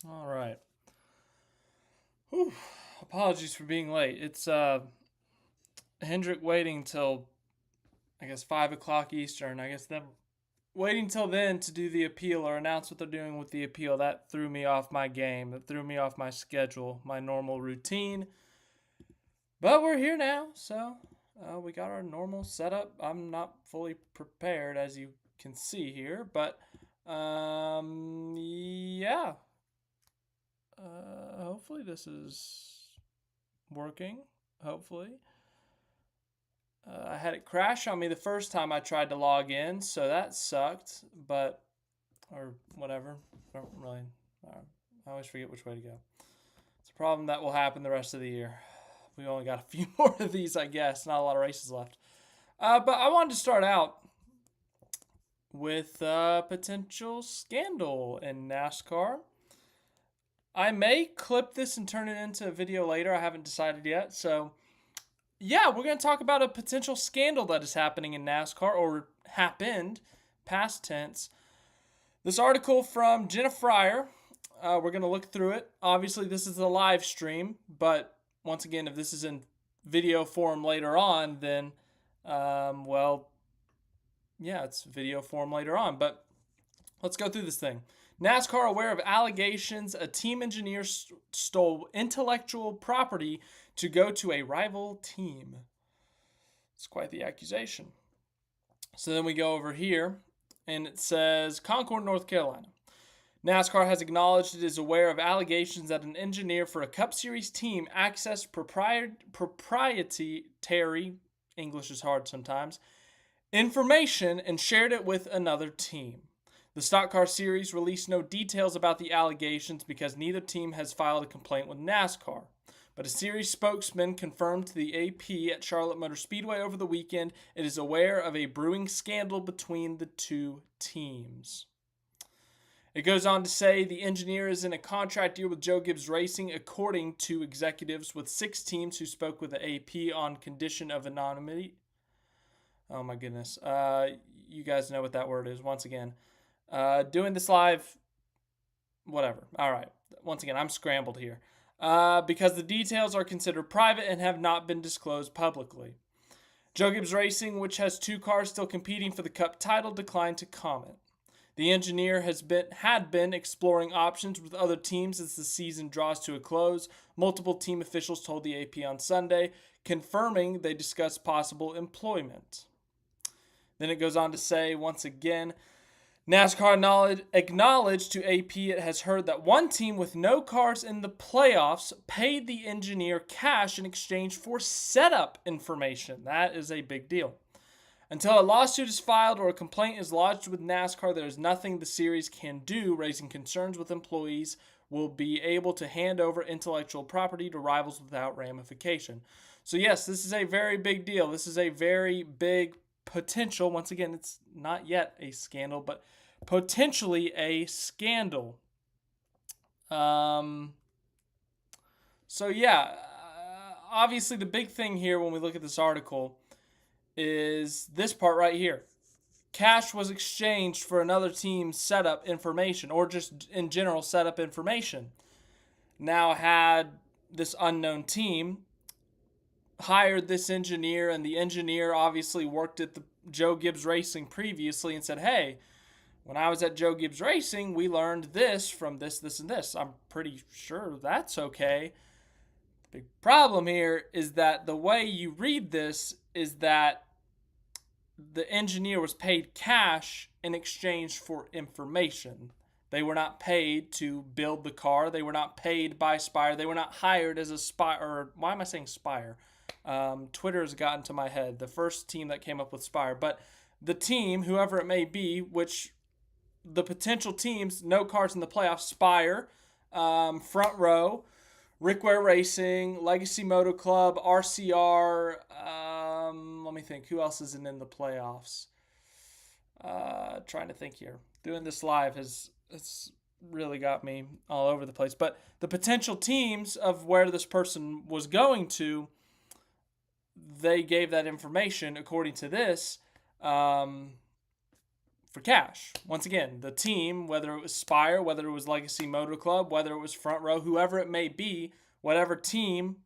All right. Whew. Apologies for being late. It's Hendrick waiting till I guess 5 o'clock Eastern. I guess them waiting till then to do the appeal or announce what they're doing with the appeal. That threw me off my game. That threw me off my schedule, my normal routine. But we're here now, so we got our normal setup. I'm not fully prepared, as you can see here, but yeah. Hopefully this is working. Hopefully. I had it crash on me the first time I tried to log in, so that sucked. But or whatever. I don't really. I always forget which way to go. It's a problem that will happen the rest of the year. We only got a few more of these, I guess. Not a lot of races left. But I wanted to start out with potential scandal in NASCAR. I may clip this and turn it into a video later. I haven't decided yet. So, yeah, we're going to talk about a potential scandal that is happening in NASCAR or happened, past tense. This article from Jenna Fryer, we're going to look through it. Obviously, this is a live stream, but once again, if this is in video form later on, then, well, yeah, it's video form later on. But let's go through this thing. NASCAR aware of allegations a team engineer stole intellectual property to go to a rival team. It's quite the accusation. So then we go over here, and it says Concord, North Carolina. NASCAR has acknowledged it is aware of allegations that an engineer for a Cup Series team accessed proprietary, English is hard sometimes, information and shared it with another team. The Stock Car Series released no details about the allegations because neither team has filed a complaint with NASCAR. But a series spokesman confirmed to the AP at Charlotte Motor Speedway over the weekend it is aware of a brewing scandal between the two teams. It goes on to say the engineer is in a contract year with Joe Gibbs Racing, according to executives with 6 teams who spoke with the AP on condition of anonymity. Oh my goodness. You guys know what that word is once again. Doing this live, whatever. All right. Once again, I'm scrambled here. Because the details are considered private and have not been disclosed publicly. Joe Gibbs Racing, which has 2 cars still competing for the Cup title, declined to comment. The engineer had been exploring options with other teams as the season draws to a close. Multiple team officials told the AP on Sunday, confirming they discussed possible employment. Then it goes on to say, once again, NASCAR acknowledged to AP it has heard that one team with no cars in the playoffs paid the engineer cash in exchange for setup information. That is a big deal. Until a lawsuit is filed or a complaint is lodged with NASCAR, there is nothing the series can do, raising concerns with employees will be able to hand over intellectual property to rivals without ramification. So yes, this is a very big deal. This is a very big potential. Once again, it's not yet a scandal, but potentially a scandal. So yeah, obviously the big thing here when we look at this article is this part right here. Cash was exchanged for another team's setup information, or just in general setup information. Now, had this unknown team hired this engineer, and the engineer obviously worked at the Joe Gibbs Racing previously and said, hey, when I was at Joe Gibbs Racing, we learned this from this, this, and this. I'm pretty sure that's okay. The big problem here is that the way you read this is that the engineer was paid cash in exchange for information. They were not paid to build the car. They were not paid by Spire. They were not hired as a Spire. Or why am I saying Spire? Twitter has gotten to my head. The first team that came up with Spire. But the team, whoever it may be, which the potential teams, no cars in the playoffs, Spire, Front Row, Rickware Racing, Legacy Moto Club, RCR. Let me think. Who else isn't in the playoffs? Trying to think here. Doing this live has really got me all over the place. But the potential teams of where this person was going to, they gave that information, according to this, for cash. Once again, the team, whether it was Spire, whether it was Legacy Motor Club, whether it was Front Row, whoever it may be, whatever team,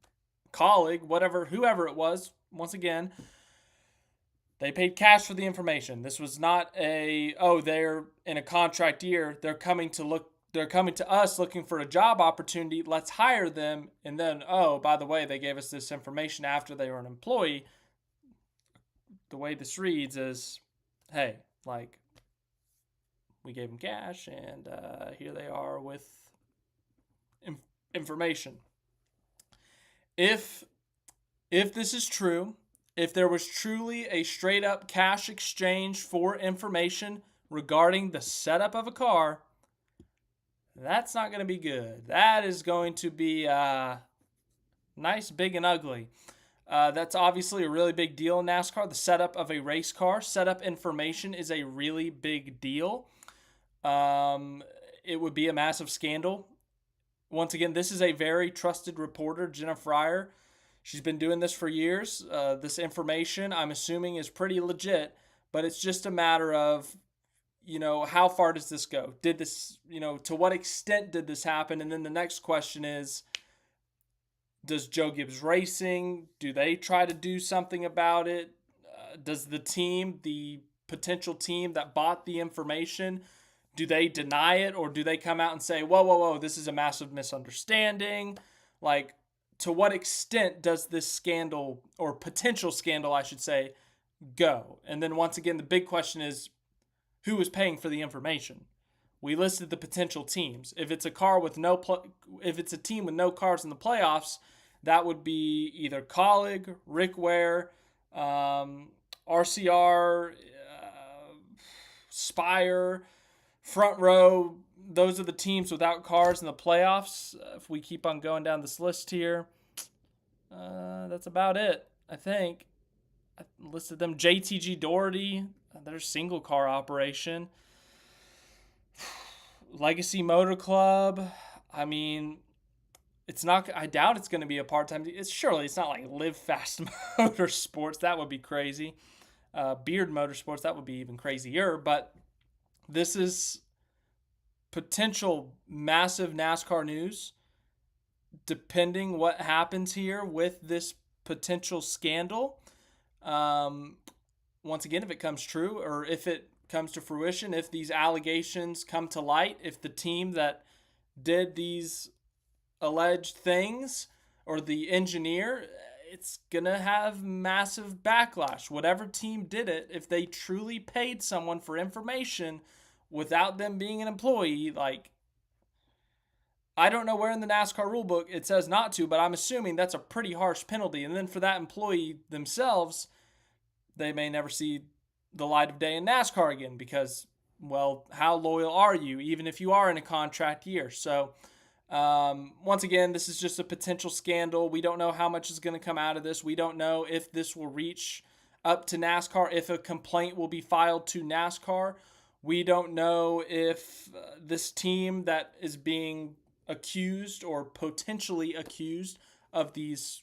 colleague, whoever it was, once again, they paid cash for the information. This was not they're in a contract year, they're coming to us looking for a job opportunity, let's hire them, and then, by the way, they gave us this information after they were an employee. The way this reads is, hey, like, we gave them cash, and here they are with information. If this is true, if there was truly a straight-up cash exchange for information regarding the setup of a car, that's not going to be good. That is going to be nice, big, and ugly. That's obviously a really big deal in NASCAR. The setup of a race car, setup information is a really big deal. It would be a massive scandal. Once again, this is a very trusted reporter, Jenna Fryer. She's been doing this for years. This information, I'm assuming, is pretty legit, but it's just a matter of, how far does this go? Did this, to what extent did this happen? And then the next question is, does Joe Gibbs Racing, do they try to do something about it? Does the team, the potential team that bought the information, do they deny it, or do they come out and say, whoa, this is a massive misunderstanding? Like, to what extent does this scandal, or potential scandal, I should say, go? And then once again, the big question is, who is paying for the information? We listed the potential teams. If it's a team with no cars in the playoffs, that would be either Colleague, Rick Ware, RCR, Spire, Front Row. Those are the teams without cars in the playoffs. If we keep on going down this list here, that's about it, I think. I listed them. JTG Doherty, their single car operation. Legacy Motor Club, I mean, I doubt it's going to be a part-time. It's not like Live Fast Motorsports. That would be crazy. Beard Motorsports, that would be even crazier. But this is potential massive NASCAR news, depending what happens here with this potential scandal. Once again, if it comes true, or if it comes to fruition, if these allegations come to light, if the team that did these alleged things, or the engineer, it's gonna have massive backlash. Whatever team did it, if they truly paid someone for information without them being an employee, like, I don't know where in the NASCAR rulebook it says not to, but I'm assuming that's a pretty harsh penalty. And then for that employee themselves, they may never see the light of day in NASCAR again, because, well, how loyal are you, even if you are in a contract year? So, once again, this is just a potential scandal. We don't know how much is going to come out of this. We don't know if this will reach up to NASCAR, if a complaint will be filed to NASCAR. We don't know if this team that is being accused or potentially accused of these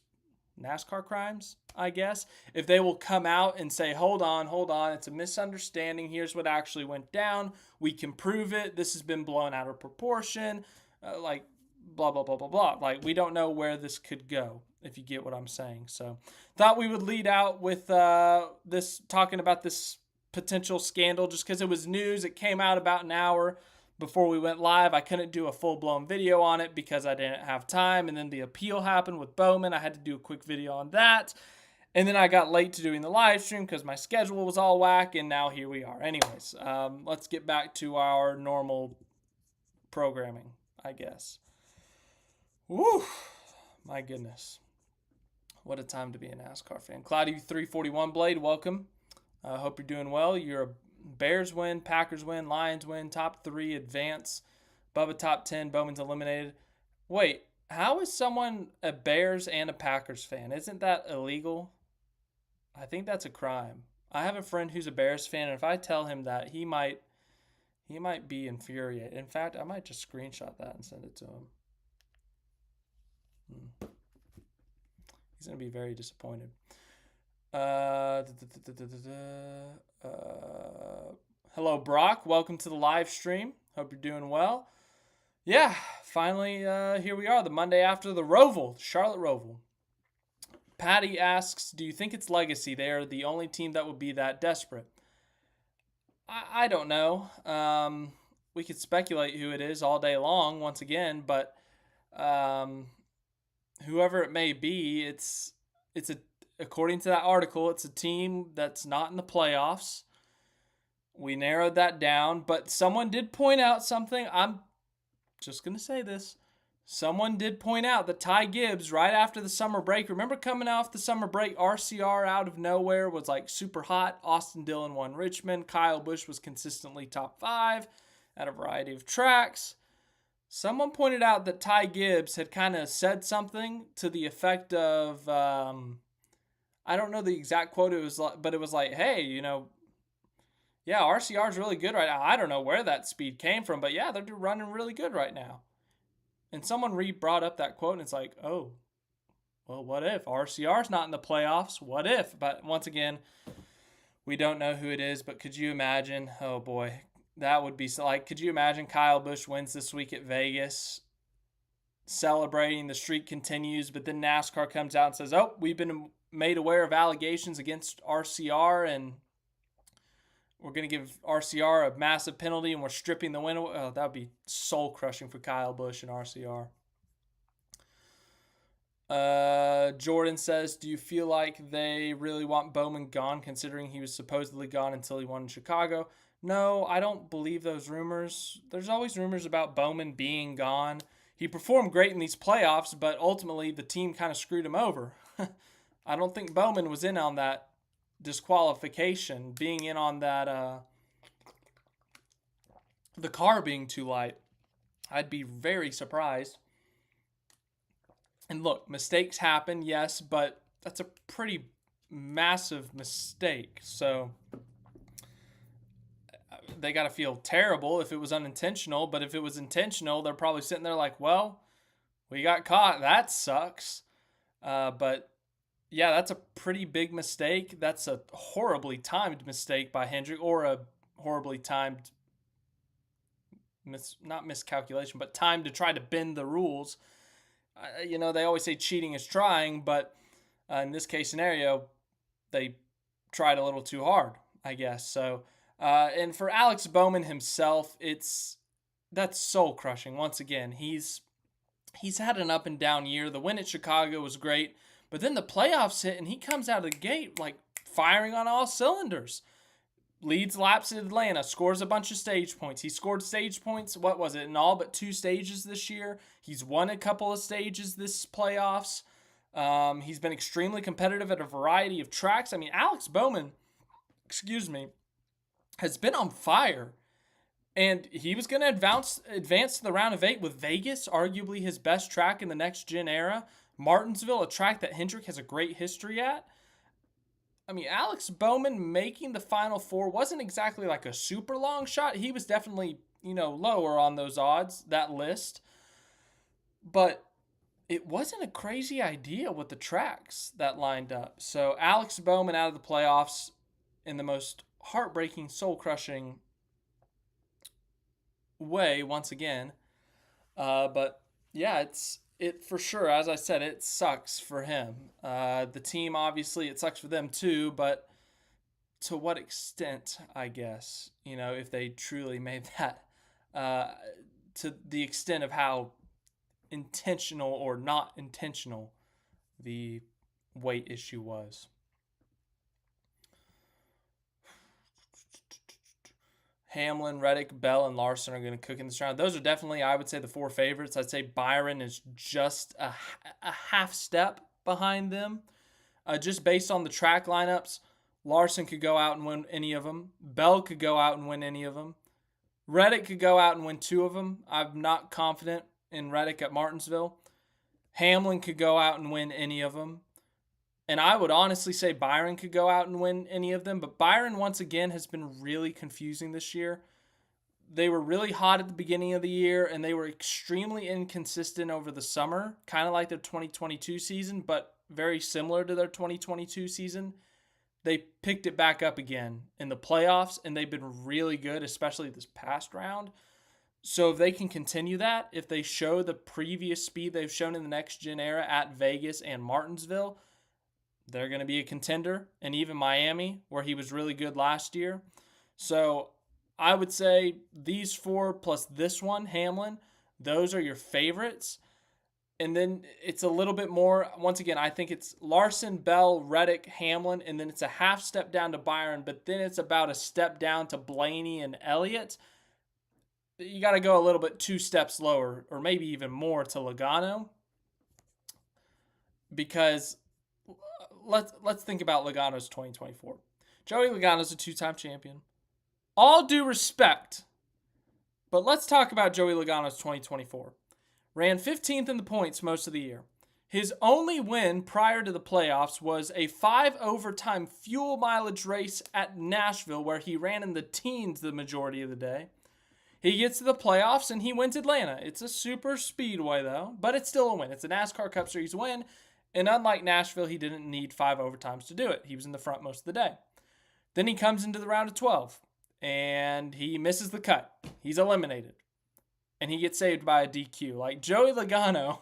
NASCAR crimes, I guess, if they will come out and say, hold on, it's a misunderstanding, here's what actually went down, we can prove it, this has been blown out of proportion, like, blah, blah, blah, blah, blah. Like, we don't know where this could go, if you get what I'm saying. So, thought we would lead out with talking about this potential scandal, just because it was news. It came out about an hour before we went live. I couldn't do a full-blown video on it because I didn't have time, and then the appeal happened with Bowman. I had to do a quick video on that, and then I got late to doing the live stream because my schedule was all whack, and now here we are. Anyways, let's get back to our normal programming, I guess. Woo! My goodness. What a time to be a NASCAR fan. Cloudy341 Blade, welcome. I hope you're doing well. You're a Bears win, Packers win, Lions win, top 3 advance, Bubba top 10, Bowman's eliminated. Wait, how is someone a Bears and a Packers fan? Isn't that illegal? I think that's a crime. I have a friend who's a Bears fan, and if I tell him that, he might be infuriated. In fact, I might just screenshot that and send it to him. He's going to be very disappointed. Hello, Brock. Welcome to the live stream. Hope you're doing well. Yeah, finally, here we are, the Monday after the Roval, Charlotte Roval. Patty asks, do you think it's legacy? They are the only team that would be that desperate. I don't know. We could speculate who it is all day long, once again, but whoever it may be, it's according to that article, it's a team that's not in the playoffs. We narrowed that down, but someone did point out something. I'm just going to say this. Someone did point out that Ty Gibbs, right after the summer break, remember coming off the summer break, RCR out of nowhere was like super hot. Austin Dillon won Richmond. Kyle Busch was consistently top 5 at a variety of tracks. Someone pointed out that Ty Gibbs had kind of said something to the effect of, I don't know the exact quote it was, but it was like, hey, yeah, RCR is really good right now. I don't know where that speed came from, but yeah, they're running really good right now. And someone brought up that quote, and it's like, oh, well, what if? RCR's not in the playoffs. What if? But once again, we don't know who it is, but could you imagine? Oh, boy, that would be like, could you imagine Kyle Busch wins this week at Vegas, celebrating, the streak continues, but then NASCAR comes out and says, oh, we've been made aware of allegations against RCR, and we're going to give RCR a massive penalty, and we're stripping the win away. Oh, that would be soul-crushing for Kyle Busch and RCR. Jordan says, do you feel like they really want Bowman gone, considering he was supposedly gone until he won in Chicago? No, I don't believe those rumors. There's always rumors about Bowman being gone. He performed great in these playoffs, but ultimately the team kind of screwed him over. I don't think Bowman was in on that disqualification, being in on that, the car being too light. I'd be very surprised. And look, mistakes happen, yes, but that's a pretty massive mistake. So they got to feel terrible if it was unintentional, but if it was intentional, they're probably sitting there like, well, we got caught. That sucks. But yeah, that's a pretty big mistake. That's a horribly timed mistake by Hendrick, or a horribly timed, not miscalculation, but time to try to bend the rules. They always say cheating is trying, but in this case scenario, they tried a little too hard, I guess. So, and for Alex Bowman himself, that's soul crushing. Once again, he's had an up and down year. The win at Chicago was great. But then the playoffs hit, and he comes out of the gate like firing on all cylinders. Leads laps at Atlanta, scores a bunch of stage points. He scored stage points, what was it, in all but 2 stages this year. He's won a couple of stages this playoffs. He's been extremely competitive at a variety of tracks. I mean, Alex Bowman, has been on fire. And he was going to advance to the round of 8 with Vegas, arguably his best track in the next-gen era. Martinsville, a track that Hendrick has a great history at. I mean, Alex Bowman making the Final Four wasn't exactly like a super long shot. He was definitely, lower on those odds, that list. But it wasn't a crazy idea with the tracks that lined up. So Alex Bowman out of the playoffs in the most heartbreaking, soul-crushing way once again. But yeah, it for sure, as I said, it sucks for him. The team, obviously, it sucks for them too, but to what extent, I guess, if they truly made that, to the extent of how intentional or not intentional the weight issue was. Hamlin, Reddick, Bell, and Larson are going to cook in this round. Those are definitely, I would say, the 4 favorites. I'd say Byron is just a half step behind them. Just based on the track lineups, Larson could go out and win any of them. Bell could go out and win any of them. Reddick could go out and win 2 of them. I'm not confident in Reddick at Martinsville. Hamlin could go out and win any of them. And I would honestly say Byron could go out and win any of them. But Byron, once again, has been really confusing this year. They were really hot at the beginning of the year, and they were extremely inconsistent over the summer, kind of like their 2022 season, but very similar to their 2022 season. they picked it back up again in the playoffs, and they've been really good, especially this past round. So if they can continue that, if they show the previous speed they've shown in the next gen era at Vegas and Martinsville, they're going to be a contender. And even Miami, where he was really good last year. So I would say these 4 plus this one, Hamlin, those are your favorites. And then it's a little bit more, once again, I think it's Larson, Bell, Reddick, Hamlin, and then it's a half step down to Byron, but then it's about a step down to Blaney and Elliott. You got to go a little bit 2 steps lower, or maybe even more, to Logano. Because let's think about Logano's 2024. Joey Logano's a 2-time champion. All due respect, but let's talk about Joey Logano's 2024. Ran 15th in the points most of the year. His only win prior to the playoffs was a 5-overtime fuel mileage race at Nashville, where he ran in the teens the majority of the day. He gets to the playoffs and he wins Atlanta. It's a super speedway though, but it's still a win. It's a NASCAR Cup Series win. And unlike Nashville, he didn't need 5 overtimes to do it. He was in the front most of the day. Then he comes into the round of 12 and he misses the cut. He's eliminated. And he gets saved by a DQ. Like Joey Logano,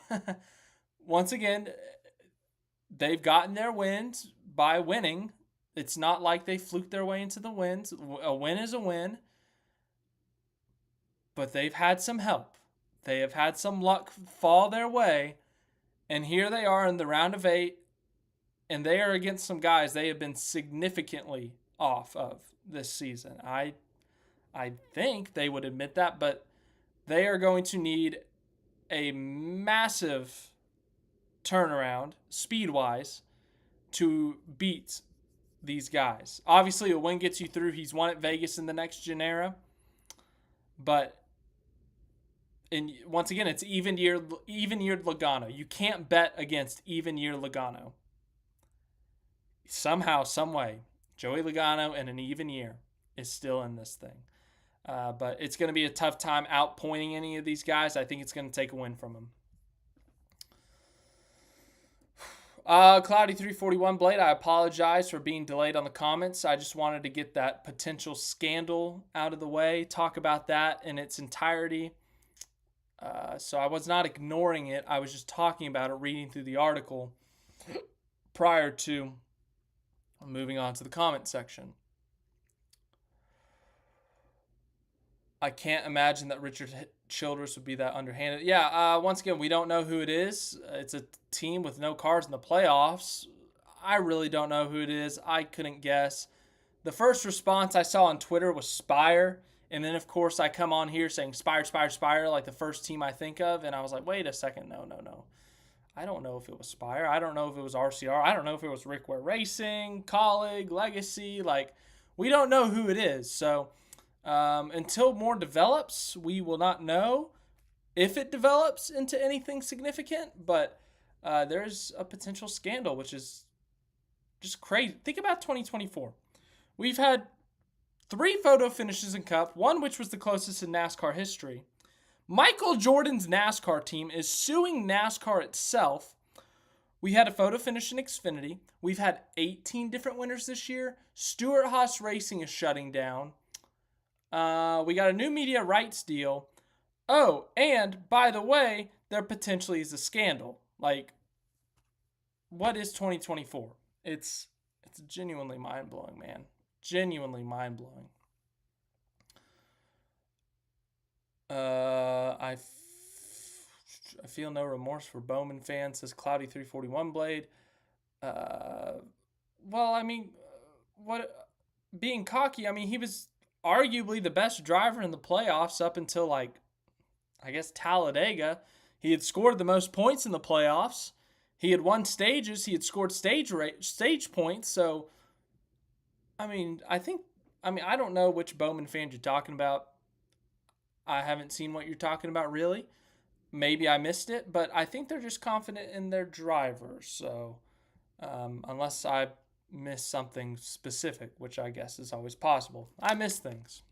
once again, they've gotten their wins by winning. It's not like they fluked their way into the wins. A win is a win. But they've had some help. They have had some luck fall their way. And here they are in the round of 8. And they are against some guys they have been significantly off of this season. I think they would admit that. But they are going to need a massive turnaround, speed-wise, to beat these guys. Obviously, a win gets you through. He's won at Vegas in the next gen era. But and once again, it's even-yeared Logano. You can't bet against even-year Logano. Somehow, some way, Joey Logano in an even year is still in this thing. But it's going to be a tough time outpointing any of these guys. I think it's going to take a win from them. Cloudy341 Blade, I apologize for being delayed on the comments. I just wanted to get that potential scandal out of the way, talk about that in its entirety. So I was not ignoring it. I was just talking about it, reading through the article prior to moving on to the comment section. I can't imagine that Richard Childress would be that underhanded. Yeah, once again, we don't know who it is. It's a team with no cars in the playoffs. I really don't know who it is. I couldn't guess. The first response I saw on Twitter was Spire. And then, of course, I come on here saying Spire, like the first team I think of. And I was like, wait a second. No. I don't know if it was Spire. I don't know if it was RCR. I don't know if it was Rickware Racing, Colleague, Legacy. Like, we don't know who it is. So until more develops, we will not know if it develops into anything significant. But there's a potential scandal, which is just crazy. Think about 2024. We've had 3 photo finishes in Cup, one which was the closest in NASCAR history. Michael Jordan's NASCAR team is suing NASCAR itself. We had a photo finish in Xfinity. We've had 18 different winners this year. Stewart Haas Racing is shutting down. We got a new media rights deal. Oh, and by the way, there potentially is a scandal. Like, what is 2024? It's genuinely mind-blowing, man. Genuinely mind-blowing. I feel no remorse for Bowman fans, says Cloudy341 Blade. Well, I mean, being cocky, I mean, he was arguably the best driver in the playoffs up until, like, I guess Talladega. He had scored the most points in the playoffs. He had won stages. He had scored stage points. So, I mean, I don't know which Bowman fans you're talking about. I haven't seen what you're talking about, really. Maybe I missed it, but I think they're just confident in their driver. So, unless I missed something specific, which I guess is always possible. I miss things.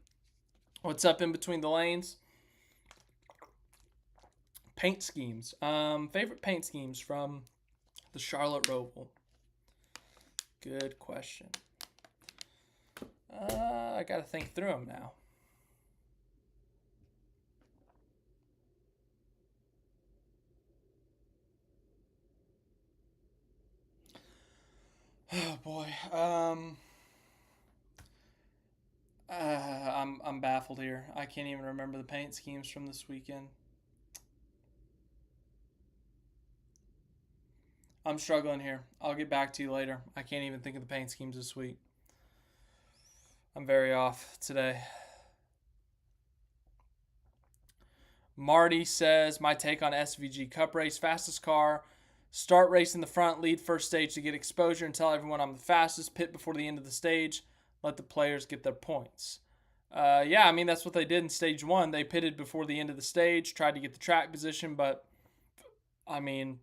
What's up in between the lanes? Paint schemes. Favorite paint schemes from the Charlotte Roval. Good question. I got to think through them now. Oh boy. I'm baffled here. I can't even remember the paint schemes from this weekend. I'm struggling here. I'll get back to you later. I can't even think of the paint schemes this week. I'm very off today. Marty says, my take on SVG Cup race, fastest car. Start race in the front, lead first stage to get exposure and tell everyone I'm the fastest. Pit before the end of the stage. Let the players get their points. Yeah, I mean, that's what they did in stage 1. They pitted before the end of the stage, tried to get the track position, but, I mean,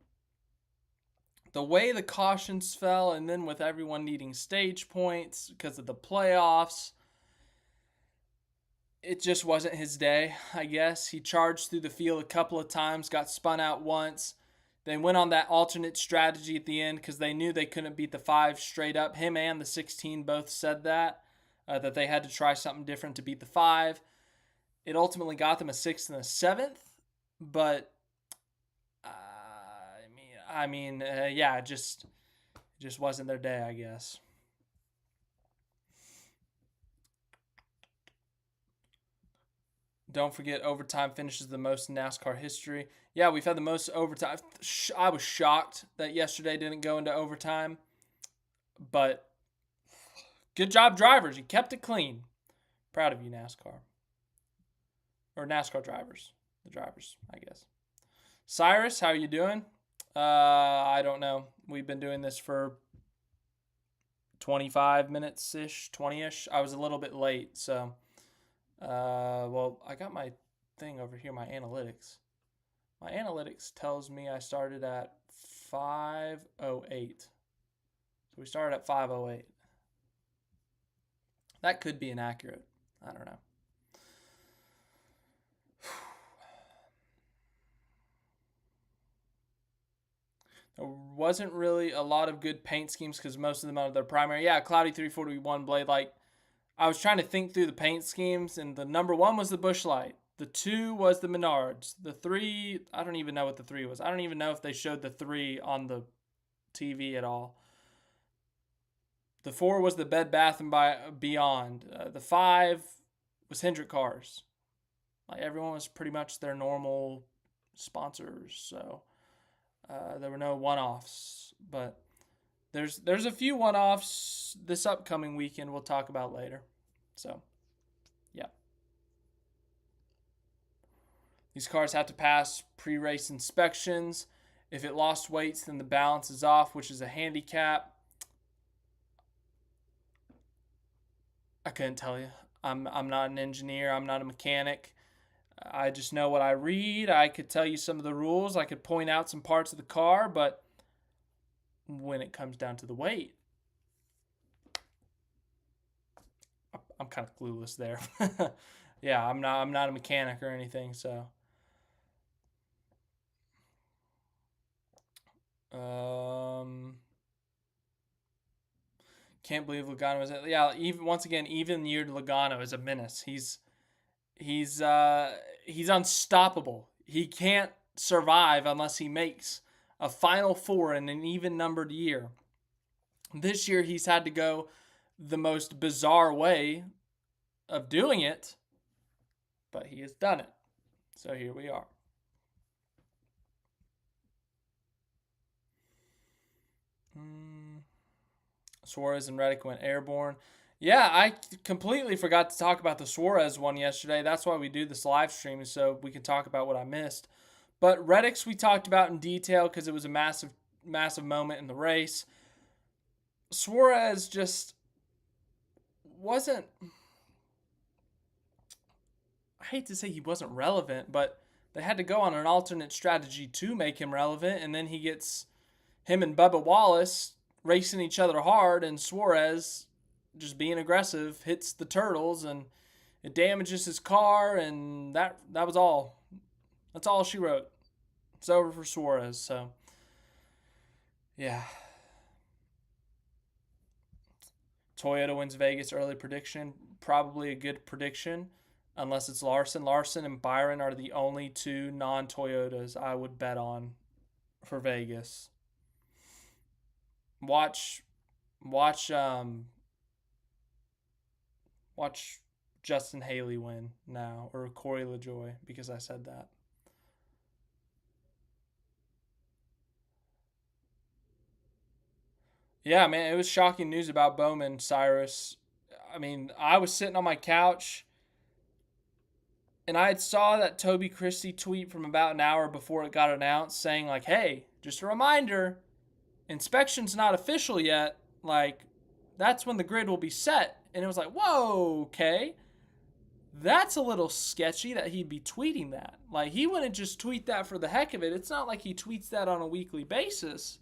the way the cautions fell, and then with everyone needing stage points because of the playoffs, it just wasn't his day, I guess. He charged through the field a couple of times, got spun out once. They went on that alternate strategy at the end because they knew they couldn't beat the 5 straight up. Him and the 16 both said that they had to try something different to beat the 5. It ultimately got them a 6th and a 7th, but yeah, it just wasn't their day, I guess. Don't forget, overtime finishes the most in NASCAR history. Yeah, we've had the most overtime. I was shocked that yesterday didn't go into overtime, but good job, drivers. You kept it clean. Proud of you, NASCAR. Or NASCAR drivers. The drivers, I guess. Cyrus, how are you doing? I don't know. We've been doing this for 25 minutes-ish, 20-ish. I was a little bit late, so... well, I got my thing over here, my analytics. My analytics tells me I started at 5:08. So we started at 5:08. That could be inaccurate. I don't know. There wasn't really a lot of good paint schemes because most of them are their primary. Yeah, Cloudy 341 blade. Like, I was trying to think through the paint schemes, and the number 1 was the Busch Light. The 2 was the Menards. The 3, I don't even know what the 3 was. I don't even know if they showed the 3 on the TV at all. The 4 was the Bed Bath & Beyond. The 5 was Hendrick Cars. Like, everyone was pretty much their normal sponsors, so there were no one-offs. But there's a few one-offs this upcoming weekend we'll talk about later. So, yeah. These cars have to pass pre-race inspections. If it lost weights, then the balance is off, which is a handicap. I couldn't tell you. I'm not an engineer. I'm not a mechanic. I just know what I read. I could tell you some of the rules. I could point out some parts of the car, but when it comes down to the weight, I'm kind of clueless there. Yeah, I'm not a mechanic or anything, so can't believe Logano is. Yeah, even year Logano is a menace. He's unstoppable. He can't survive unless he makes a Final Four in an even numbered year. This year he's had to go the most bizarre way of doing it, but he has done it. So here we are. Suarez and Reddick went airborne. Yeah, I completely forgot to talk about the Suarez one yesterday. That's why we do this live stream, so we can talk about what I missed. But Reddick's we talked about in detail because it was a massive, massive moment in the race. Suarez just wasn't... I hate to say he wasn't relevant, but they had to go on an alternate strategy to make him relevant, and then he gets him and Bubba Wallace racing each other hard, and Suarez, just being aggressive, hits the turtles, and it damages his car, and that was all. That's all she wrote. It's over for Suarez, so yeah. Toyota wins Vegas early prediction. Probably a good prediction, unless it's Larson. Larson and Byron are the only two non-Toyotas I would bet on for Vegas. Watch Justin Haley win now, or Corey LaJoie, because I said that. Yeah, man, it was shocking news about Bowman, Cyrus. I mean, I was sitting on my couch and I had saw that Toby Christie tweet from about an hour before it got announced saying, like, hey, just a reminder, inspection's not official yet. Like, that's when the grid will be set. And it was like, whoa, okay. That's a little sketchy that he'd be tweeting that. Like, he wouldn't just tweet that for the heck of it. It's not like he tweets that on a weekly basis.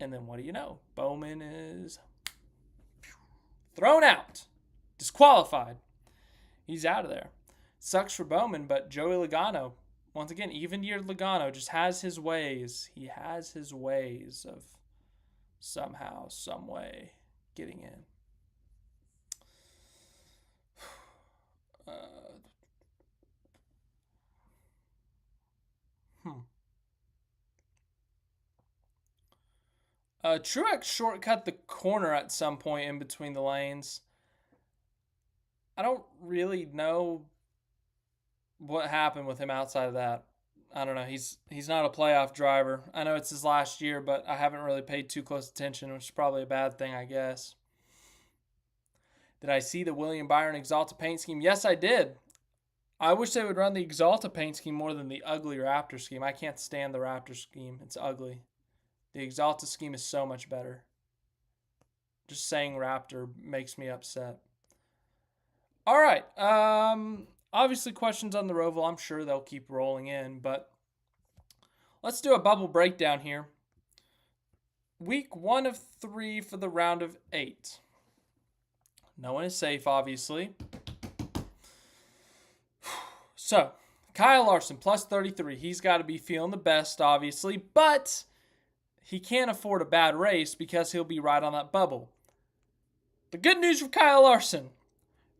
And then what do you know? Bowman is thrown out. Disqualified. He's out of there. Sucks for Bowman, but Joey Logano, once again, even-year Logano just has his ways. He has his ways of somehow, some way getting in. Truex shortcut the corner at some point in between the lanes. I don't really know what happened with him outside of that. I don't know. He's not a playoff driver. I know it's his last year, but I haven't really paid too close attention, which is probably a bad thing, I guess. Did I see the William Byron Exalta paint scheme? Yes, I did. I wish they would run the Exalta paint scheme more than the ugly Raptor scheme. I can't stand the Raptor scheme. It's ugly. The Exalta scheme is so much better. Just saying Raptor makes me upset. All right. Obviously, questions on the Roval. I'm sure they'll keep rolling in, but let's do a bubble breakdown here. Week 1 of 3 for the round of 8. No one is safe, obviously. So, Kyle Larson, plus 33. He's got to be feeling the best, obviously, but he can't afford a bad race because he'll be right on that bubble. The good news for Kyle Larson,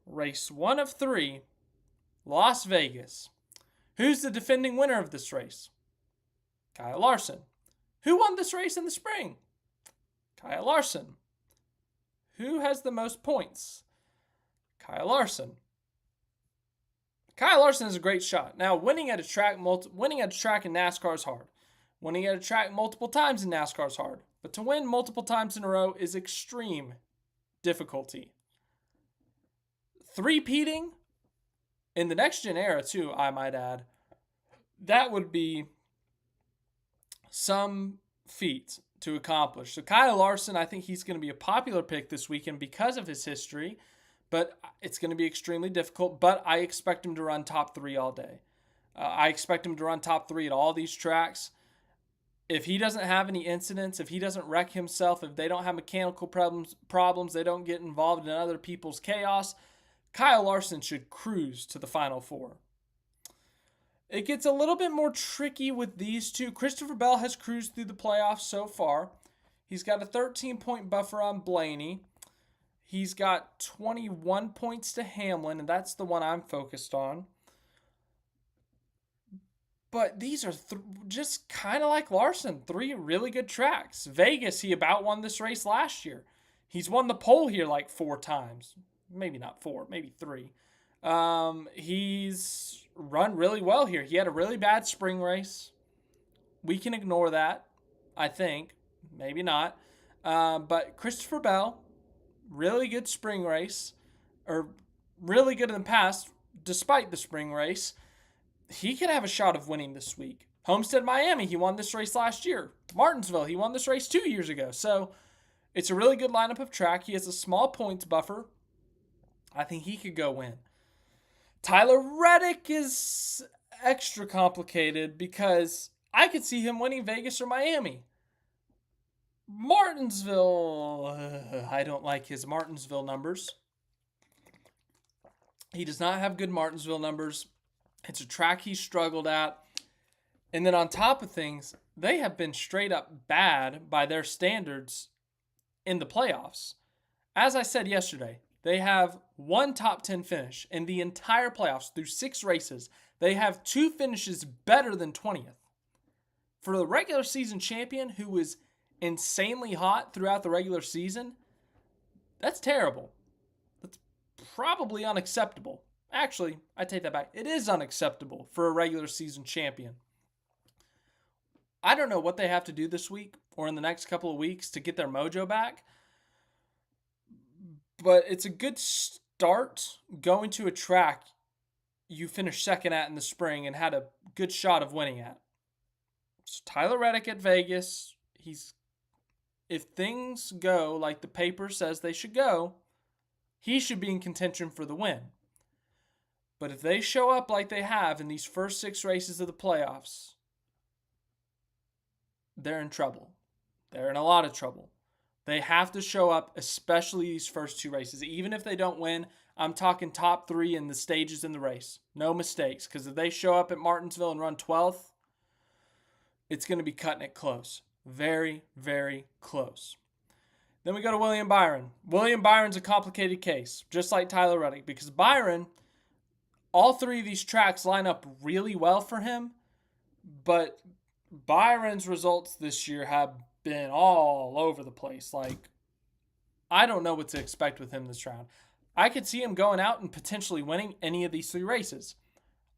race 1 of 3, Las Vegas. Who's the defending winner of this race? Kyle Larson. Who won this race in the spring? Kyle Larson. Who has the most points? Kyle Larson. Kyle Larson is a great shot. Now, winning at a track in NASCAR is hard. Winning at a track multiple times in NASCAR is hard. But to win multiple times in a row is extreme difficulty. Three-peating in the next-gen era, too, I might add, that would be some feat to accomplish. So Kyle Larson, I think he's going to be a popular pick this weekend because of his history, but it's going to be extremely difficult, but I expect him to run top 3 all day. I expect him to run top 3 at all these tracks. If he doesn't have any incidents, if he doesn't wreck himself, if they don't have mechanical problems, they don't get involved in other people's chaos, Kyle Larson should cruise to the Final 4. It gets a little bit more tricky with these two. Christopher Bell has cruised through the playoffs so far. He's got a 13-point buffer on Blaney. He's got 21 points to Hamlin, and that's the one I'm focused on. But these are just kind of like Larson, 3 really good tracks. Vegas, he about won this race last year. He's won the pole here like 4 times. Maybe not 4, maybe 3. He's run really well here. He had a really bad spring race. We can ignore that, I think. Maybe not. But Christopher Bell, really good spring race, or really good in the past, despite the spring race. He could have a shot of winning this week. Homestead, Miami, he won this race last year. Martinsville, he won this race 2 years ago. So it's a really good lineup of track. He has a small points buffer. I think he could go win. Tyler Reddick is extra complicated because I could see him winning Vegas or Miami. Martinsville, I don't like his Martinsville numbers. He does not have good Martinsville numbers. It's a track he struggled at. And then on top of things, they have been straight up bad by their standards in the playoffs. As I said yesterday, they have one top 10 finish in the entire playoffs through 6 races. They have 2 finishes better than 20th. For the regular season champion who was insanely hot throughout the regular season, that's terrible. That's probably unacceptable. Actually, I take that back. It is unacceptable for a regular season champion. I don't know what they have to do this week or in the next couple of weeks to get their mojo back, but it's a good start going to a track you finished second at in the spring and had a good shot of winning at. So Tyler Reddick at Vegas, if things go like the paper says they should go, he should be in contention for the win. But if they show up like they have in these first 6 races of the playoffs, they're in trouble. They're in a lot of trouble. They have to show up, especially these first 2 races. Even if they don't win, I'm talking top 3 in the stages in the race. No mistakes, because if they show up at Martinsville and run 12th, it's going to be cutting it close. Very, very close. Then we go to William Byron. William Byron's a complicated case, just like Tyler Reddick, because Byron, all 3 of these tracks line up really well for him, but Byron's results this year have been all over the place. Like, I don't know what to expect with him this round. I could see him going out and potentially winning any of these 3 races.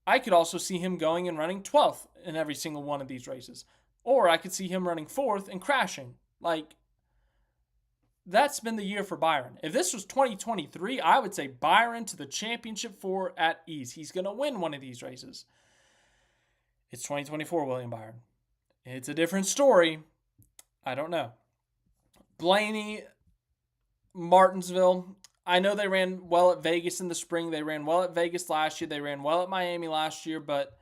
I could also see him going and running 12th in every single one of these races. Or I could see him running 4th and crashing. Like, that's been the year for Byron. If this was 2023, I would say Byron to the championship 4 at ease. He's going to win one of these races. It's 2024, William Byron. It's a different story. I don't know. Blaney, Martinsville. I know they ran well at Vegas in the spring. They ran well at Vegas last year. They ran well at Miami last year. But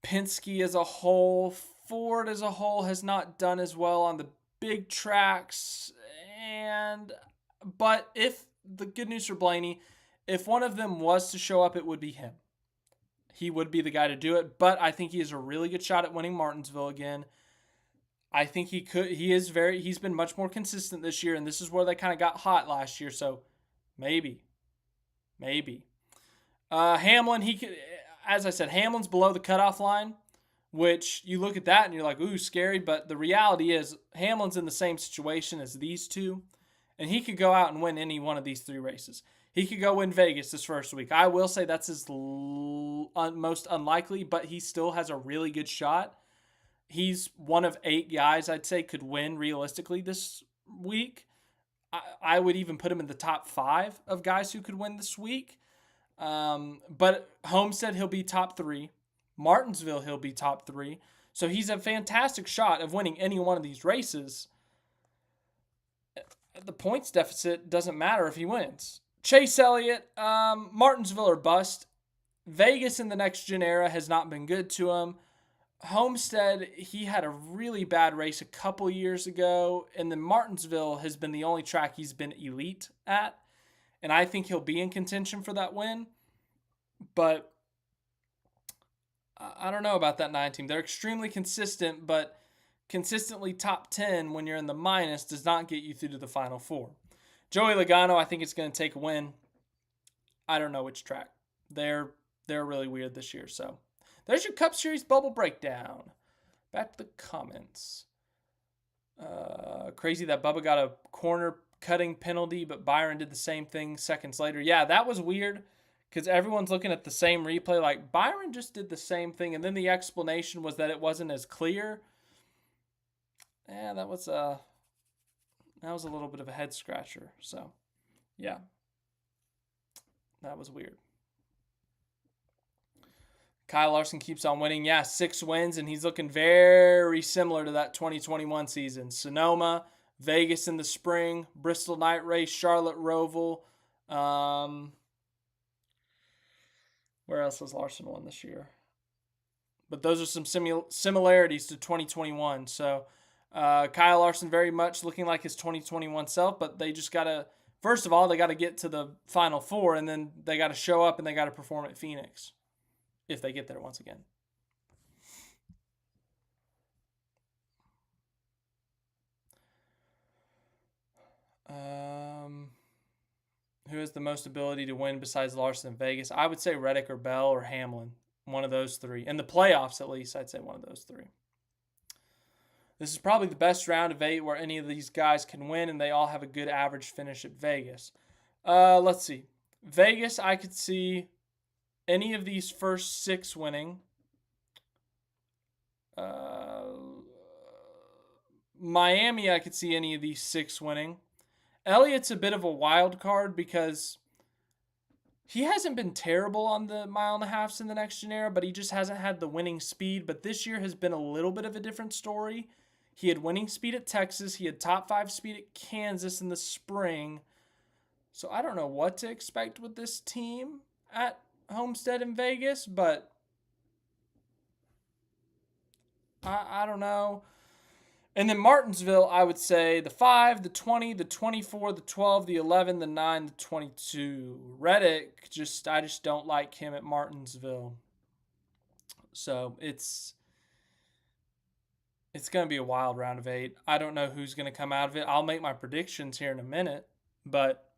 Penske as a whole, Ford as a whole has not done as well on the big tracks. But if the good news for Blaney, if one of them was to show up, it would be him. He would be the guy to do it, but I think he has a really good shot at winning Martinsville again. I think he could. He's been much more consistent this year, and this is where they kind of got hot last year, so maybe. Hamlin, he could, as I said, Hamlin's below the cutoff line, which you look at that and you're like, ooh, scary, but the reality is Hamlin's in the same situation as these 2, and he could go out and win any one of these 3 races. He could go win Vegas this first week. I will say that's his most unlikely, but he still has a really good shot. He's one of 8 guys I'd say could win realistically this week. I would even put him in the top 5 of guys who could win this week. But Homestead, he'll be top 3. Martinsville, he'll be top 3. So he's a fantastic shot of winning any one of these races. The points deficit doesn't matter if he wins. Chase Elliott, Martinsville or bust. Vegas in the next gen era has not been good to him. Homestead, he had a really bad race a couple years ago, and then Martinsville has been the only track he's been elite at, and I think he'll be in contention for that win. But I don't know about that 9 team. They're extremely consistent, but consistently top 10 when you're in the minus does not get you through to the Final 4. Joey Logano, I think it's going to take a win. I don't know which track. They're really weird this year. So there's your Cup Series bubble breakdown. Back to the comments. Crazy that Bubba got a corner cutting penalty, but Byron did the same thing seconds later. Yeah, that was weird because everyone's looking at the same replay. Like, Byron just did the same thing, and then the explanation was that it wasn't as clear. Yeah, that was a little bit of a head scratcher. So, yeah, that was weird. Kyle Larson keeps on winning. Yeah, 6 wins, and he's looking very similar to that 2021 season. Sonoma, Vegas in the spring, Bristol night race, Charlotte Roval. Where else has Larson won this year? But those are some similarities to 2021. So Kyle Larson very much looking like his 2021 self, but they just got to, first of all, they got to get to the Final 4, and then they got to show up and they got to perform at Phoenix if they get there once again. Who has the most ability to win besides Larson and Vegas? I would say Reddick or Bell or Hamlin. One of those three. In the playoffs, at least, I'd say one of those three. This is probably the best round of 8 where any of these guys can win, and they all have a good average finish at Vegas. Let's see. Vegas, I could see any of these first 6 winning. Miami, I could see any of these 6 winning. Elliott's a bit of a wild card because he hasn't been terrible on the mile and a halfs in the next gen era, but he just hasn't had the winning speed. But this year has been a little bit of a different story. He had winning speed at Texas. He had top 5 speed at Kansas in the spring. So I don't know what to expect with this team at Homestead in Vegas, but I don't know. And then Martinsville, I would say the 5, the 20, the 24, the 12, the 11, the 9, the 22. Reddick, I just don't like him at Martinsville. So it's going to be a wild round of 8. I don't know who's going to come out of it. I'll make my predictions here in a minute, but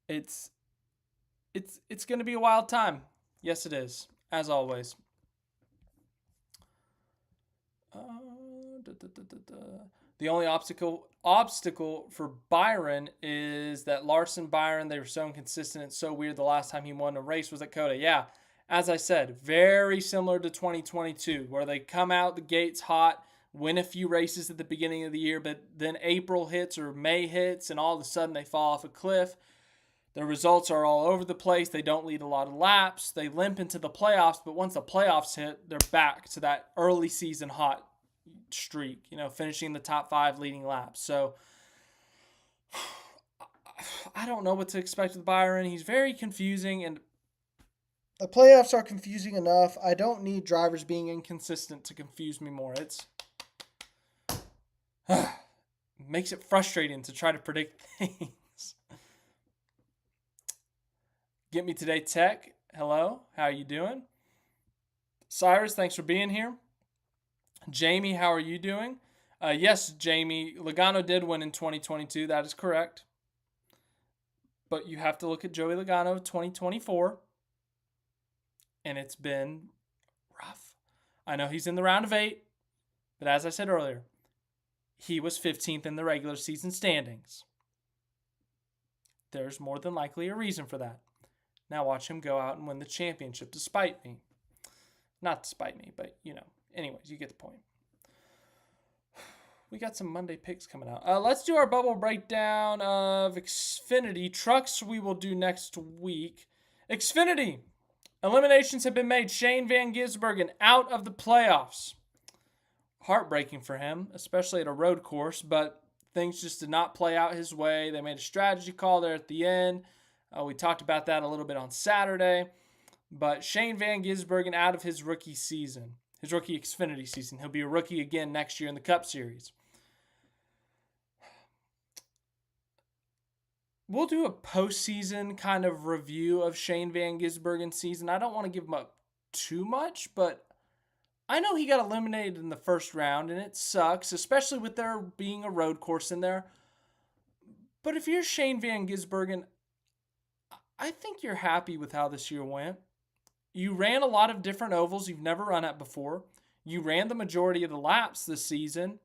it's going to be a wild time. Yes, it is, as always. The only obstacle for Byron is that Byron, they were so inconsistent. It's so weird. The last time he won a race was at COTA. Yeah, as I said, very similar to 2022, where they come out the gates hot, win a few races at the beginning of the year, but then April hits or May hits, and all of a sudden they fall off a cliff. Their results are all over the place. They don't lead a lot of laps. They limp into the playoffs, but once the playoffs hit, they're back to that early season hot streak, finishing the top 5 leading laps. So I don't know what to expect with Byron. He's very confusing, and the playoffs are confusing enough. I don't need drivers being inconsistent to confuse me more. It makes it frustrating to try to predict things. Get Me Today Tech. Hello, how are you doing? Cyrus, thanks for being here. Jamie, how are you doing? Yes, Jamie, Logano did win in 2022. That is correct. But you have to look at Joey Logano 2024. And it's been rough. I know he's in the round of 8. But as I said earlier, he was 15th in the regular season standings. There's more than likely a reason for that. Now watch him go out and win the championship despite me. Not despite me, but anyways, you get the point. We got some Monday picks coming out. Let's do our bubble breakdown of Xfinity. Trucks we will do next week. Xfinity. Eliminations have been made. Shane van Gisbergen out of the playoffs. Heartbreaking for him, especially at a road course, but things just did not play out his way. They made a strategy call there at the end. We talked about that a little bit on Saturday. But Shane van Gisbergen out of his rookie season, his rookie Xfinity season. He'll be a rookie again next year in the Cup Series. We'll do a postseason kind of review of Shane van Gisbergen's season. I don't want to give him up too much, but I know he got eliminated in the first round, and it sucks, especially with there being a road course in there. But if you're Shane van Gisbergen, I think you're happy with how this year went. You ran a lot of different ovals you've never run at before. You ran the majority of the laps this season,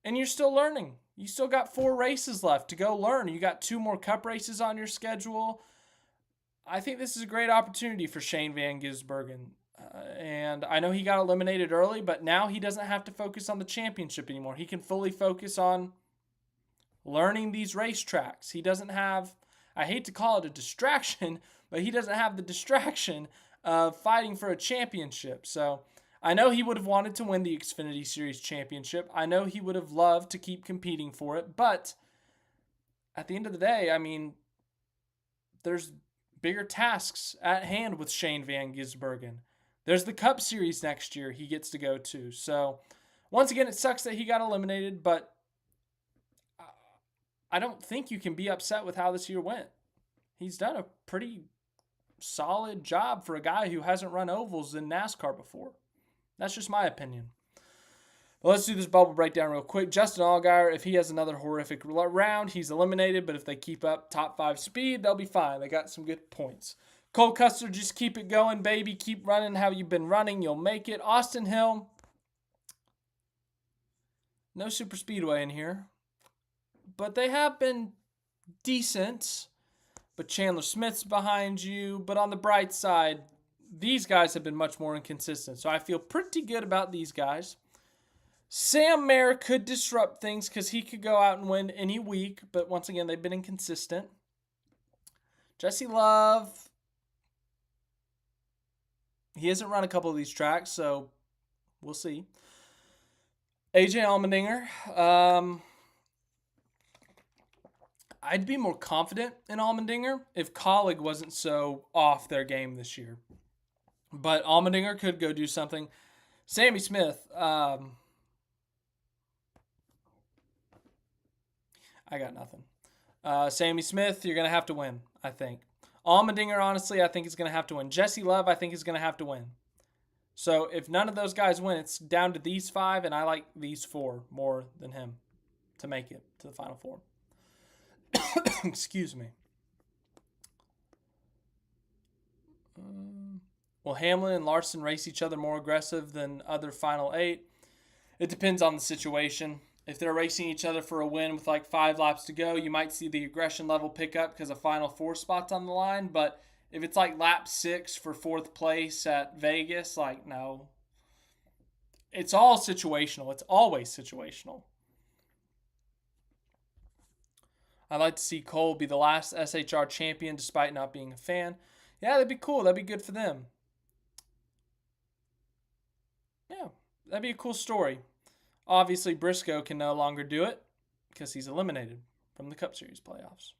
and you're still learning. You still got 4 races left to go learn. You got 2 more Cup races on your schedule. I think this is a great opportunity for Shane van Gisbergen. And I know he got eliminated early, but now he doesn't have to focus on the championship anymore. He can fully focus on learning these racetracks. He doesn't have, I hate to call it a distraction, but he doesn't have the distraction of fighting for a championship. So I know he would have wanted to win the Xfinity Series championship. I know he would have loved to keep competing for it. But at the end of the day, there's bigger tasks at hand with Shane van Gisbergen. There's the Cup Series next year he gets to go to. So once again, it sucks that he got eliminated, but I don't think you can be upset with how this year went. He's done a pretty solid job for a guy who hasn't run ovals in NASCAR before. That's just my opinion. But let's do this bubble breakdown real quick. Justin Allgaier, if he has another horrific round, he's eliminated. But if they keep up top 5 speed, they'll be fine. They got some good points. Cole Custer, just keep it going, baby. Keep running how you've been running. You'll make it. Austin Hill, no super speedway in here. But they have been decent. But Chandler Smith's behind you. But on the bright side, these guys have been much more inconsistent. So I feel pretty good about these guys. Sam Mayer could disrupt things because he could go out and win any week. But once again, they've been inconsistent. Jesse Love, he hasn't run a couple of these tracks, so we'll see. AJ Allmendinger, I'd be more confident in Allmendinger if Colleague wasn't so off their game this year. But Allmendinger could go do something. Sammy Smith, I got nothing. Sammy Smith, you're going to have to win, I think. Allmendinger, honestly, I think is going to have to win. Jesse Love, I think is going to have to win. So if none of those guys win, it's down to these 5, and I like these 4 more than him to make it to the Final 4. Excuse me. Will Hamlin and Larson race each other more aggressive than other Final 8? It depends on the situation. If they're racing each other for a win with like 5 laps to go, you might see the aggression level pick up because a Final 4 spot's on the line. But if it's like lap 6 for 4th place at Vegas, like, no. It's all situational. It's always situational. I'd like to see Cole be the last SHR champion despite not being a fan. Yeah, that'd be cool. That'd be good for them. Yeah, that'd be a cool story. Obviously, Briscoe can no longer do it because he's eliminated from the Cup Series playoffs.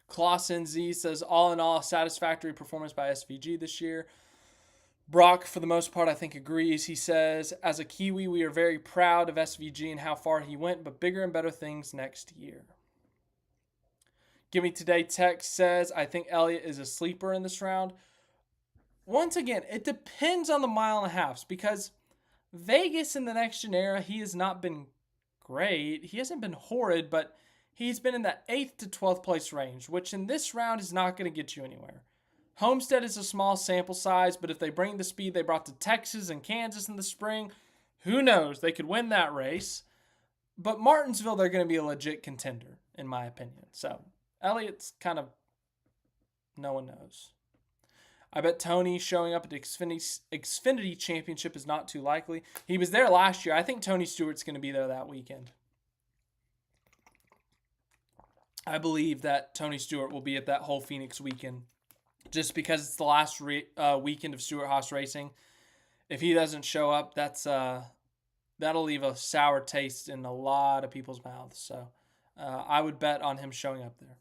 Clausen Z says, all in all, satisfactory performance by SVG this year. Brock, for the most part, I think agrees. He says, as a Kiwi, we are very proud of SVG and how far he went, but bigger and better things next year. Gimme Today Text says, I think Elliott is a sleeper in this round. Once again, it depends on the mile and a half because Vegas in the next gen era, he has not been great. He hasn't been horrid, but he's been in that 8th to 12th place range, which in this round is not going to get you anywhere. Homestead is a small sample size, but if they bring the speed they brought to Texas and Kansas in the spring, who knows? They could win that race. But Martinsville, they're going to be a legit contender, in my opinion. So, Elliott's kind of, no one knows. I bet Tony showing up at the Xfinity Championship is not too likely. He was there last year. I think Tony Stewart's going to be there that weekend. I believe that Tony Stewart will be at that whole Phoenix weekend just because it's the last weekend of Stewart-Haas racing. If he doesn't show up, that'll leave a sour taste in a lot of people's mouths. So I would bet on him showing up there.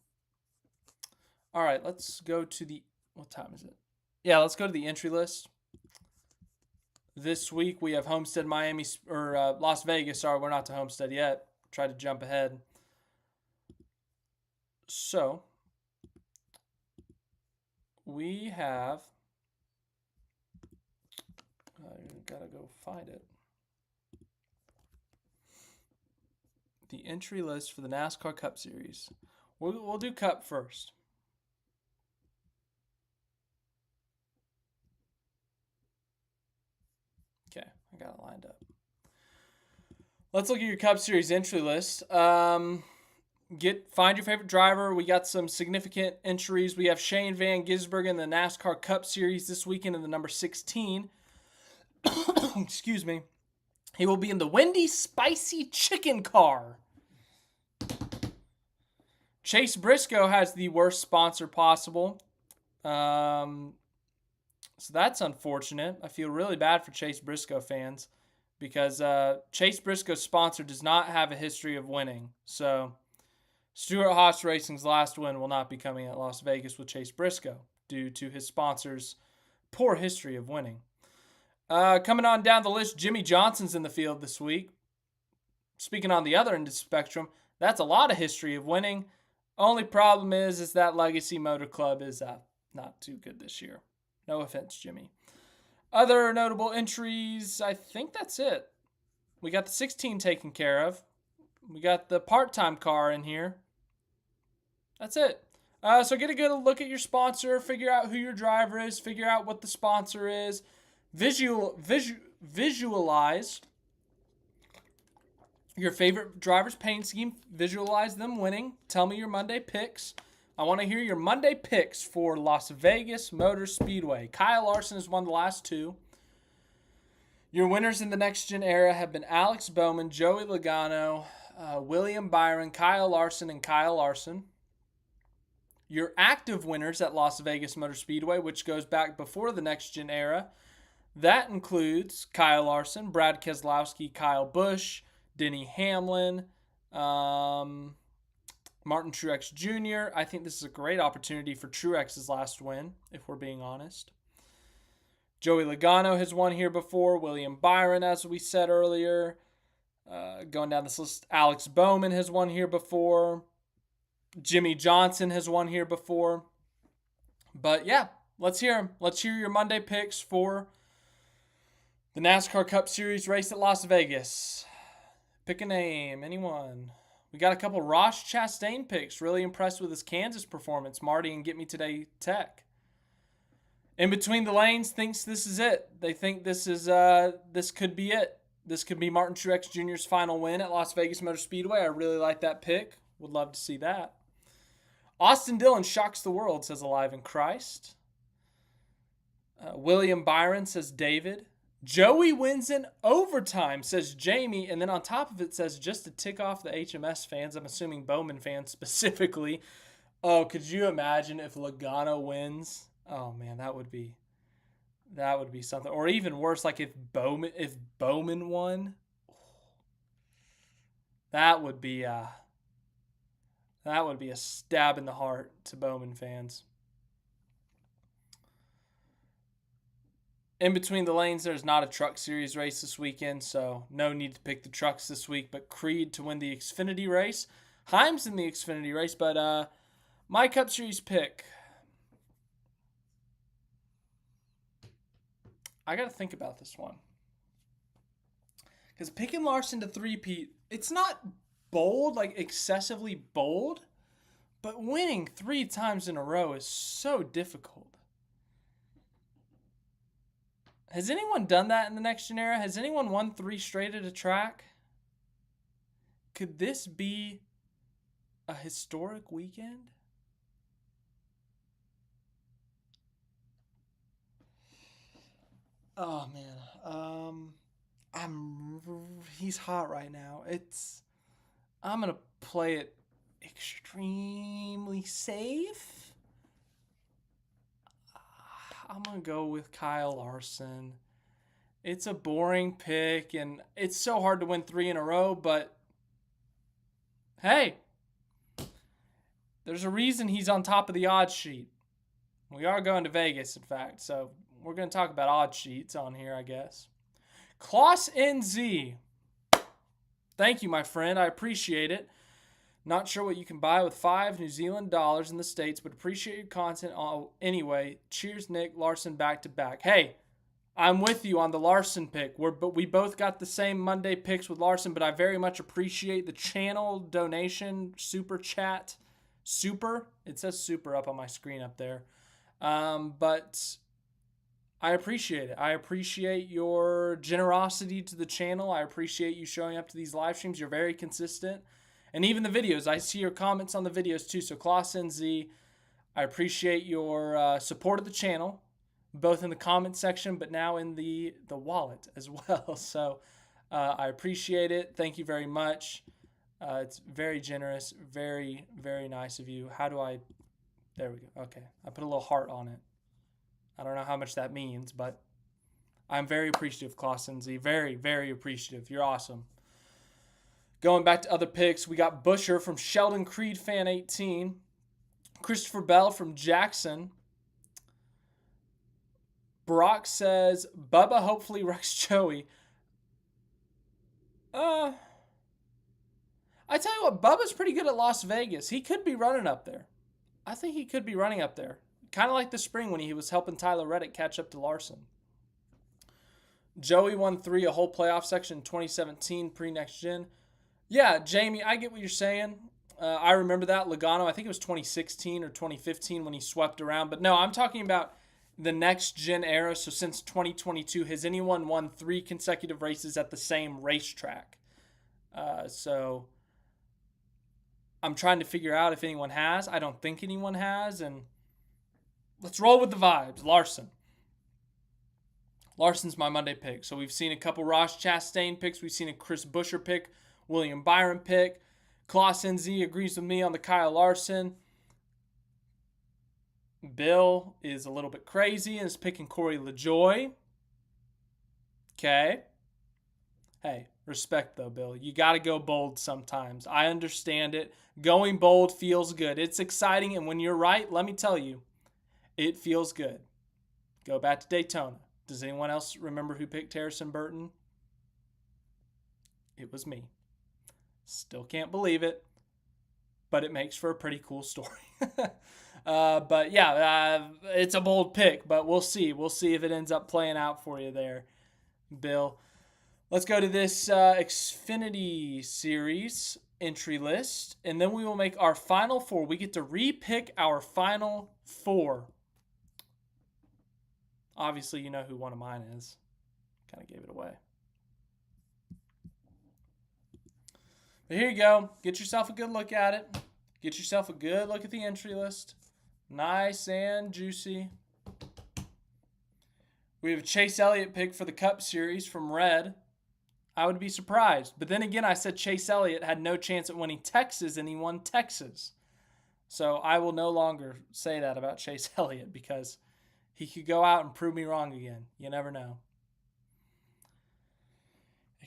All right, let's go to the – what time is it? Yeah, let's go to the entry list. This week we have Homestead, Miami, or Las Vegas. Sorry, we're not to Homestead yet. Try to jump ahead. So we have. Gotta go find it. The entry list for the NASCAR Cup Series. We'll do Cup first. Okay, I got it lined up. Let's look at your Cup Series entry list. Find your favorite driver. We got some significant entries. We have Shane van Gisbergen in the NASCAR Cup Series this weekend in the number 16. Excuse me. He will be in the Wendy's Spicy Chicken Car. Chase Briscoe has the worst sponsor possible. So that's unfortunate. I feel really bad for Chase Briscoe fans because Chase Briscoe's sponsor does not have a history of winning. So Stewart-Haas Racing's last win will not be coming at Las Vegas with Chase Briscoe due to his sponsor's poor history of winning. Coming on down the list, Jimmy Johnson's in the field this week. Speaking on the other end of the spectrum, that's a lot of history of winning. Only problem is that Legacy Motor Club is not too good this year. No offense, Jimmy. Other notable entries, I think that's it. We got the 16 taken care of. We got the part-time car in here. That's it. So get a good look at your sponsor. Figure out who your driver is. Figure out what the sponsor is. Visualize your favorite driver's paint scheme. Visualize them winning. Tell me your Monday picks. I want to hear your Monday picks for Las Vegas Motor Speedway. Kyle Larson has won the last 2. Your winners in the Next Gen era have been Alex Bowman, Joey Logano, William Byron, Kyle Larson, and Kyle Larson. Your active winners at Las Vegas Motor Speedway, which goes back before the Next Gen era, that includes Kyle Larson, Brad Keselowski, Kyle Busch, Denny Hamlin, Martin Truex Jr. I think this is a great opportunity for Truex's last win, if we're being honest. Joey Logano has won here before. William Byron, as we said earlier. Going down this list, Alex Bowman has won here before. Jimmy Johnson has won here before. But yeah, let's hear them. Let's hear your Monday picks for the NASCAR Cup Series race at Las Vegas. Pick a name, anyone. We got a couple Ross Chastain picks. Really impressed with his Kansas performance. Marty and Get Me Today Tech. In Between the Lanes thinks this is it. They think this could be it. This could be Martin Truex Jr.'s final win at Las Vegas Motor Speedway. I really like that pick. Would love to see that. Austin Dillon shocks the world, says Alive in Christ. William Byron says David. Joey wins in overtime, says Jamie. And then on top of it says, just to tick off the HMS fans, I'm assuming Bowman fans specifically. Oh, could you imagine if Logano wins? Oh man, that would be something. Or even worse, like if Bowman won, that would be a stab in the heart to Bowman fans. In Between the Lanes, there's not a Truck Series race this weekend, so no need to pick the trucks this week. But Creed to win the Xfinity race. Himes in the Xfinity race, but my Cup Series pick. I got to think about this one. Because picking Larson to three-peat, it's not bold, like excessively bold, but winning 3 times in a row is so difficult. Has anyone done that in the Next Gen era? Has anyone won 3 straight at a track? Could this be a historic weekend? Oh man, he's hot right now. I'm gonna play it extremely safe. I'm gonna go with Kyle Larson. It's a boring pick, and it's so hard to win 3 in a row. But hey, there's a reason he's on top of the odds sheet. We are going to Vegas, in fact, so. We're going to talk about odd sheets on here, I guess. Klaus NZ. Thank you, my friend. I appreciate it. Not sure what you can buy with 5 New Zealand dollars in the States, but appreciate your content anyway. Cheers, Nick. Larson back to back. Hey, I'm with you on the Larson pick. We both got the same Monday picks with Larson, but I very much appreciate the channel donation, super chat. Super. It says super up on my screen up there. But I appreciate it. I appreciate your generosity to the channel. I appreciate you showing up to these live streams. You're very consistent. And even the videos. I see your comments on the videos too. So Klaus NZ, I appreciate your support of the channel, both in the comment section, but now in the wallet as well. So I appreciate it. Thank you very much. It's very generous. Very, very nice of you. There we go. Okay. I put a little heart on it. I don't know how much that means, but I'm very appreciative, Klaus NZ. Very, very appreciative. You're awesome. Going back to other picks, we got Busher from Sheldon Creed Fan 18. Christopher Bell from Jackson. Brock says, Bubba hopefully wrecks Joey. I tell you what, Bubba's pretty good at Las Vegas. He could be running up there. I think he could be running up there. Kind of like the spring when he was helping Tyler Reddick catch up to Larson. Joey won 3, a whole playoff section in 2017, pre-next gen. Yeah, Jamie, I get what you're saying. I remember that. Logano, I think it was 2016 or 2015 when he swept around. But no, I'm talking about the next gen era. So since 2022, has anyone won 3 consecutive races at the same racetrack? So I'm trying to figure out if anyone has. I don't think anyone has. And let's roll with the vibes. Larson. Larson's my Monday pick. So we've seen a couple Ross Chastain picks. We've seen a Chris Buescher pick. William Byron pick. Klaus NZ agrees with me on the Kyle Larson. Bill is a little bit crazy and is picking Corey LaJoie. Okay. Hey, respect though, Bill. You got to go bold sometimes. I understand it. Going bold feels good. It's exciting, and when you're right, let me tell you, it feels good. Go back to Daytona. Does anyone else remember who picked Harrison Burton? It was me. Still can't believe it, but it makes for a pretty cool story. But yeah, it's a bold pick, but we'll see. We'll see if it ends up playing out for you there, Bill. Let's go to this Xfinity Series entry list, and then we will make our final 4. We get to re-pick our final 4. Obviously, you know who one of mine is. Kind of gave it away. But here you go. Get yourself a good look at it. Get yourself a good look at the entry list. Nice and juicy. We have a Chase Elliott pick for the Cup Series from Red. I would be surprised. But then again, I said Chase Elliott had no chance at winning Texas, and he won Texas. So I will no longer say that about Chase Elliott because he could go out and prove me wrong again. You never know.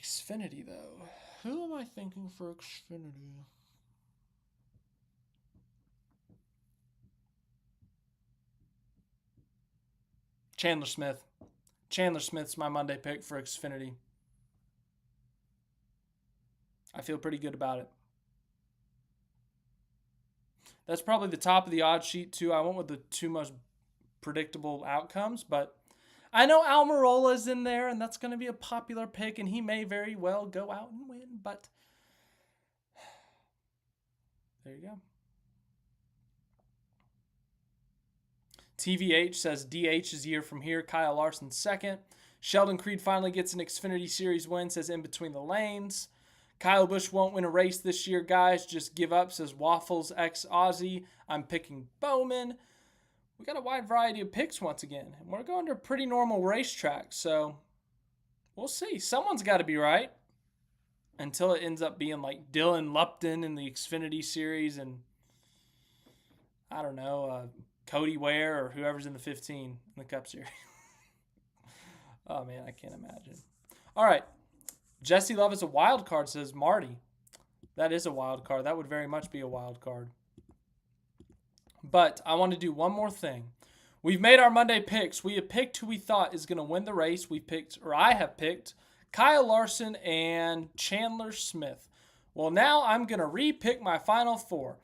Xfinity, though. Who am I thinking for Xfinity? Chandler Smith. Chandler Smith's my Monday pick for Xfinity. I feel pretty good about it. That's probably the top of the odds sheet, too. I went with the 2 most predictable outcomes, but I know Almirola's in there, and that's going to be a popular pick, and he may very well go out and win, but there you go. TVH says DH is year from here. Kyle Larson second. Sheldon Creed finally gets an Xfinity Series win, says in between the lanes. Kyle Busch won't win a race this year, guys. Just give up, says Waffles X Aussie. I'm picking Bowman. We got a wide variety of picks once again. And we're going to a pretty normal racetrack, so we'll see. Someone's got to be right until it ends up being like Dylan Lupton in the Xfinity Series and, I don't know, Cody Ware or whoever's in the 15 in the Cup Series. Oh, man, I can't imagine. All right. Jesse Love is a wild card, says Marty. That is a wild card. That would very much be a wild card. But I want to do one more thing. We've made our Monday picks. We have picked who we thought is going to win the race. I have picked Kyle Larson and Chandler Smith. Well, now I'm going to re-pick my final 4.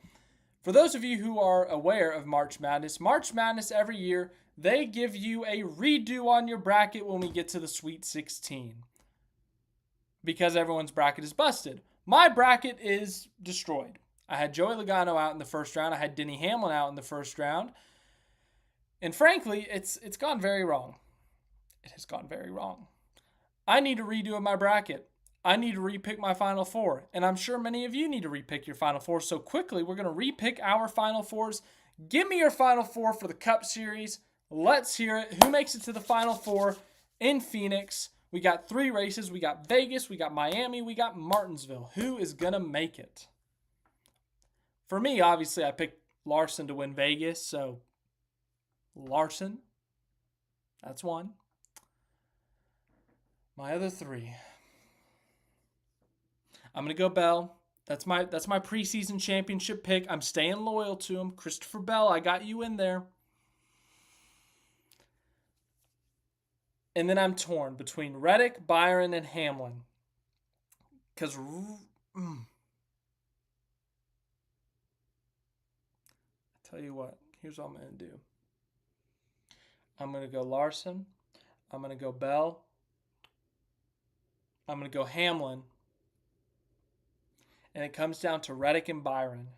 For those of you who are aware of March Madness every year, they give you a redo on your bracket when we get to the Sweet 16. Because everyone's bracket is busted. My bracket is destroyed. I had Joey Logano out in the first round. I had Denny Hamlin out in the first round. And frankly, it's gone very wrong. It has gone very wrong. I need to redo my bracket. I need to repick my Final 4. And I'm sure many of you need to repick your Final 4. So quickly, we're going to repick our Final 4s. Give me your Final 4 for the Cup Series. Let's hear it. Who makes it to the Final 4 in Phoenix? We got 3 races. We got Vegas, we got Miami, we got Martinsville. Who is going to make it? For me, obviously, I picked Larson to win Vegas, so Larson, that's 1. My other 3. I'm going to go Bell. That's my preseason championship pick. I'm staying loyal to him. Christopher Bell, I got you in there. And then I'm torn between Reddick, Byron, and Hamlin. Because tell you what, here's what I'm going to do. I'm going to go Larson. I'm going to go Bell. I'm going to go Hamlin. And it comes down to Reddick and Byron.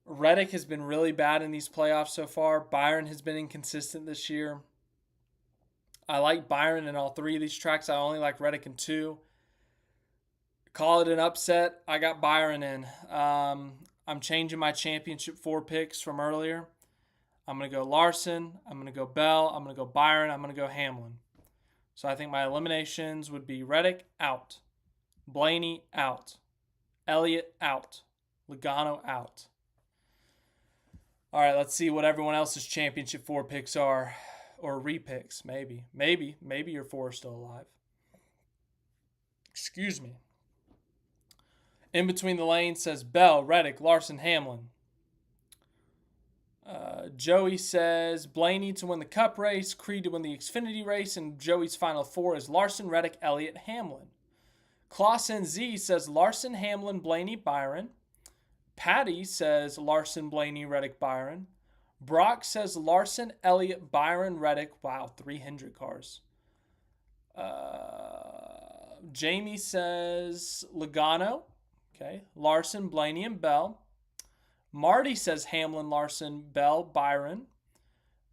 Reddick has been really bad in these playoffs so far. Byron has been inconsistent this year. I like Byron in all 3 of these tracks. I only like Reddick in 2. Call it an upset. I got Byron in. I'm changing my championship 4 picks from earlier. I'm going to go Larson. I'm going to go Bell. I'm going to go Byron. I'm going to go Hamlin. So I think my eliminations would be Reddick out. Blaney out. Elliott out. Logano out. All right, let's see what everyone else's championship 4 picks are. Or repicks, maybe. Maybe your 4 are still alive. Excuse me. In between the lanes says Bell, Reddick, Larson, Hamlin. Joey says Blaney to win the Cup race, Creed to win the Xfinity race, and Joey's final 4 is Larson, Reddick, Elliott, Hamlin. Clausen Z says Larson, Hamlin, Blaney, Byron. Patty says Larson, Blaney, Reddick, Byron. Brock says Larson, Elliott, Byron, Reddick. Wow, 3 Hendrick cars. Jamie says Logano. Okay. Larson, Blaney, and Bell. Marty says Hamlin, Larson, Bell, Byron.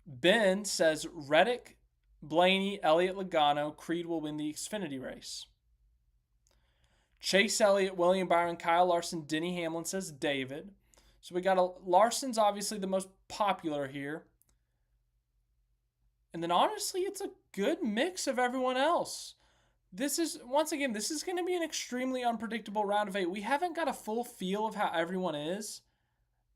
Ben says Reddick, Blaney, Elliott, Logano. Creed will win the Xfinity race. Chase Elliott, William Byron, Kyle Larson, Denny Hamlin says David. So we got Larson's obviously the most popular here. And then honestly, it's a good mix of everyone else. This is going to be an extremely unpredictable round of 8. We haven't got a full feel of how everyone is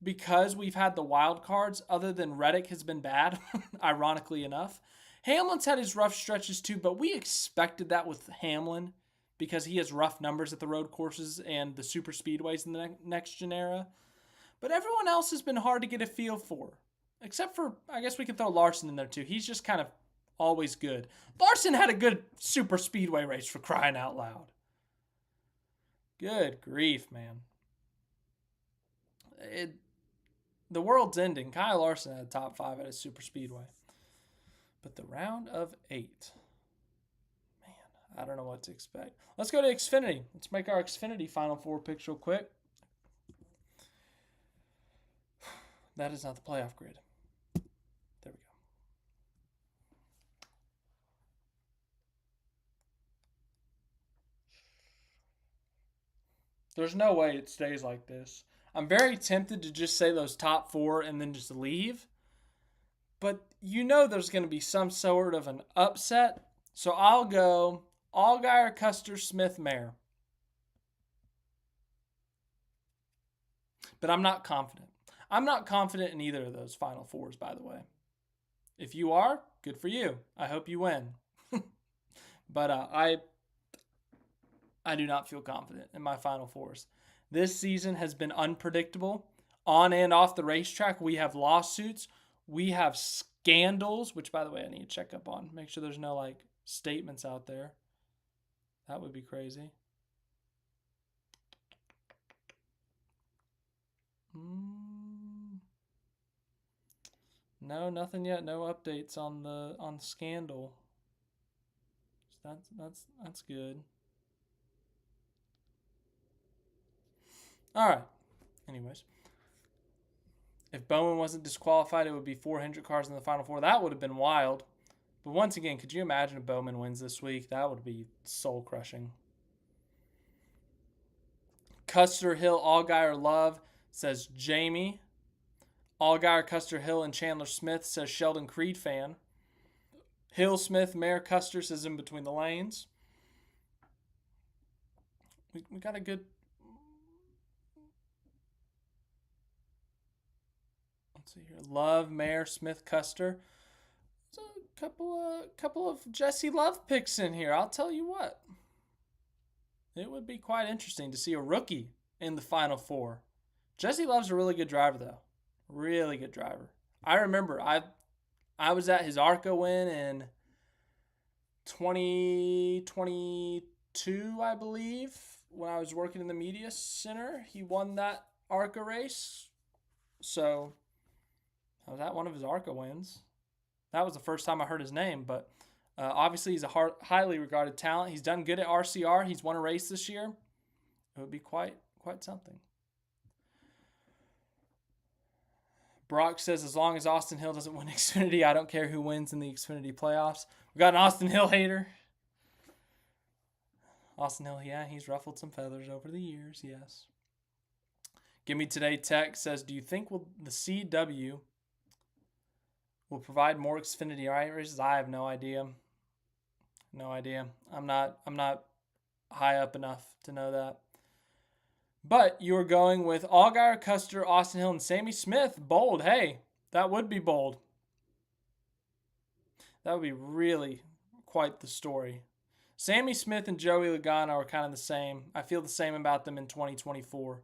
because we've had the wild cards, other than Reddick has been bad, ironically enough. Hamlin's had his rough stretches too, but we expected that with Hamlin because he has rough numbers at the road courses and the super speedways in the next gen era. But everyone else has been hard to get a feel for. Except for, I guess we can throw Larson in there too. He's just kind of always good. Larson had a good super speedway race, for crying out loud. Good grief, man. The world's ending. Kyle Larson had a top 5 at a super speedway. But the round of 8. Man, I don't know what to expect. Let's go to Xfinity. Let's make our Xfinity Final 4 picks real quick. That is not the playoff grid. There we go. There's no way it stays like this. I'm very tempted to just say those top 4 and then just leave. But you know there's going to be some sort of an upset. So I'll go Allgaier, Custer, Smith, Mayer. But I'm not confident. I'm not confident in either of those final 4s, by the way. If you are, good for you. I hope you win. But I do not feel confident in my final 4s. This season has been unpredictable. On and off the racetrack, we have lawsuits. We have scandals, which, by the way, I need to check up on. Make sure there's no, statements out there. That would be crazy. No, nothing yet. No updates on the scandal. That's good. All right. Anyways, if Bowman wasn't disqualified, it would be 400 cars in the Final 4. That would have been wild. But once again, could you imagine if Bowman wins this week? That would be soul-crushing. Custer, Hill, Allgaier, Love says Jamie. Allgaier, Custer, Hill, and Chandler Smith says Sheldon Creed fan. Hill, Smith, Mayer, Custer says in between the lanes. We got a good... Let's see here. Love, Mayer, Smith, Custer. There's a couple of Jesse Love picks in here. I'll tell you what. It would be quite interesting to see a rookie in the Final 4. Jesse Love's a really good driver, though. Really good driver. I remember I was at his ARCA win in 2022, I believe, when I was working in the media center. He won that ARCA race. So I was at one of his ARCA wins. That was the first time I heard his name, but Obviously, he's a highly regarded talent. He's done good at RCR. He's won a race this year. It would be quite something. Brock says, as long as Austin Hill doesn't win Xfinity, I don't care who wins in the Xfinity playoffs. We got an Austin Hill hater. Austin Hill, yeah, he's ruffled some feathers over the years, yes. Give Me Today Tech says, do you think the CW will provide more Xfinity races? I have no idea. No idea. I'm not high up enough to know that. But you are going with Allgaier, Custer, Austin Hill, and Sammy Smith. Bold. Hey, that would be bold. That would be really quite the story. Sammy Smith and Joey Logano are kind of the same. I feel the same about them in 2024.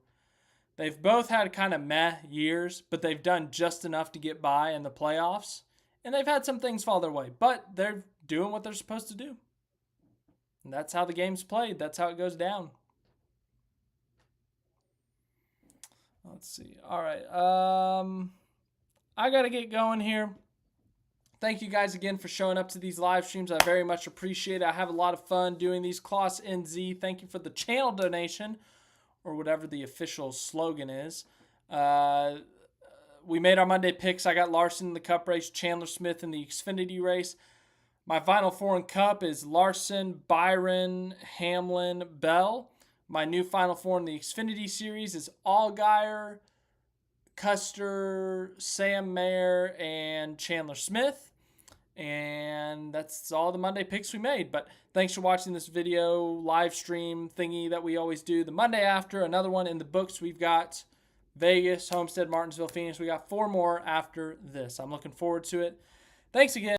They've both had kind of meh years, but they've done just enough to get by in the playoffs. And they've had some things fall their way, but they're doing what they're supposed to do. And that's how the game's played. That's how it goes down. Let's see. All right. I got to get going here. Thank you guys again for showing up to these live streams. I very much appreciate it. I have a lot of fun doing these. Kloss NZ, thank you for the channel donation, or whatever the official slogan is. We made our Monday picks. I got Larson in the Cup race, Chandler Smith in the Xfinity race. My Final Four in Cup is Larson, Byron, Hamlin, Bell. My new Final Four in the Xfinity Series is Allgaier, Custer, Sam Mayer, and Chandler Smith. And that's all the Monday picks we made. But thanks for watching this video live stream thingy that we always do. The Monday after, another one in the books. We've got Vegas, Homestead, Martinsville, Phoenix. We got 4 more after this. I'm looking forward to it. Thanks again.